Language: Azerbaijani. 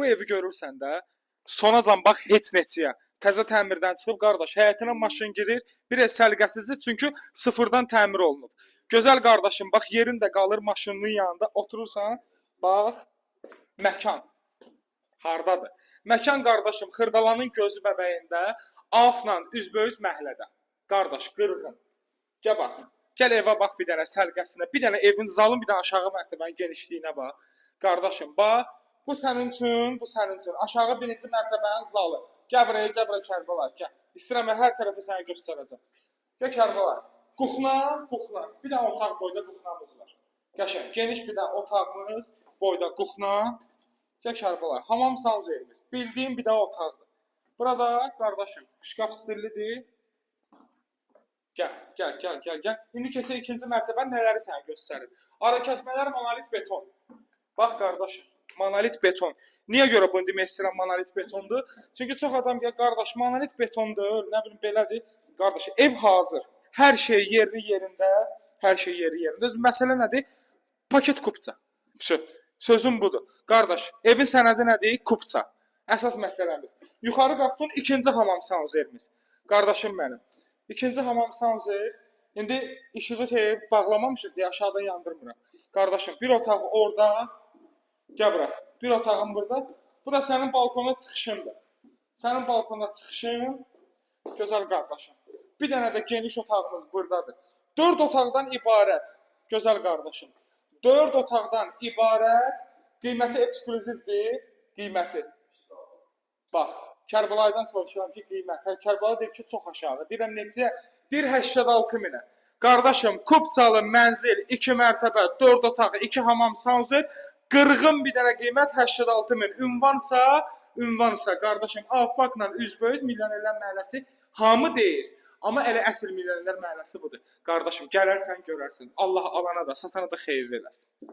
bu evi görürsən də, sonacan bax heç neçəyə. Təzə təmirdən çıxıb qardaş, həyətinə maşın girir, biraz səliqəsizdir çünki sıfırdan təmir olunub. Gözəl qardaşım, bax yerin də qalır maşının yanında, oturursan, bax məkan hardadır? Məkan qardaşım Xırdalanın gözü bəbəyində, afla üzbəüz məhəllədə. Qardaş, qırğın. Gəl bax. Gəl evə bax bir dənə səliqəsinə, bir dənə evin zalın, bir dənə aşağı mərtəbənin genişliyinə bax. Qardaşım, bax, bu sənin üçün, bu sənin üçün. Aşağı birinci mərtəbənin zalı. Gəl buraya Kərbəla, gəl. İstəyirəm hər tərəfi sənə göstərəcəm. Gəl Kərbəla. Kuxna, kuxna. Bir dənə otaq boyda kuxnamız var. Qəşəng, geniş bir dənə otağımız, boyda kuxna. Gəl Kərbəla. Hamam sanzerimiz. Bildiyim bir dənə otaqdır. Burada qardaşım, şkaf stillidir. Gəl. İndi keçək ikinci mərtəbə nələri sənə göstərir. Ara kəsmələr monolit beton. Bax qardaşım, monolit beton. Niyə görə bunu demək istəyirəm monolit betondur? Çünki çox adam deyir, qardaş, monolit betondur, nə bilim belədir. Qardaş, ev hazır. Hər şey yerli yerində, hər şey yerli yerində. Məsələ nədir? Paket kupça. Sözüm budur. Qardaş, evin sənədi nədir? Kupça. Əsas məsələmiz. Yuxarı qalxdın, ikinci hamam sanzerimiz. Qardaşım mənim. İkinci hamam sanzer. İndi işığı bağlamamışıq deyə aşağıdan yandırmıram. Qardaşım, bir otaq orada. Gəl bura. Bir otağım burada. Bu da sənin balkona çıxışındır. Sənin balkona çıxışın. Gözəl qardaşım. Bir dənə də geniş otağımız buradadır. 4 otaqdan ibarət. Gözəl qardaşım. 4 otaqdan ibarət. Qiyməti ekskluzivdir. Qiyməti. Bax, Kərbəlaydan soruşuram ki, qiyməti. Kərbala deyir ki, çox aşağı. Deyirəm, necə? Deyir, 86 minə. Qardaşım, Kupçalı mənzil, 2 mərtəbə, 4 otaq, 2 hamam sanzer, qırğın bir dənə qiymət 86 min. Ünvansa, qardaşım, Avpakla üzbəüz Milyonerlər Məhəlləsi hamı deyir. Amma elə əsl Milyonerlər Məhəlləsi budur. Qardaşım, gələrsən, görərsən. Allah alana da, satana da xeyirli eləsin.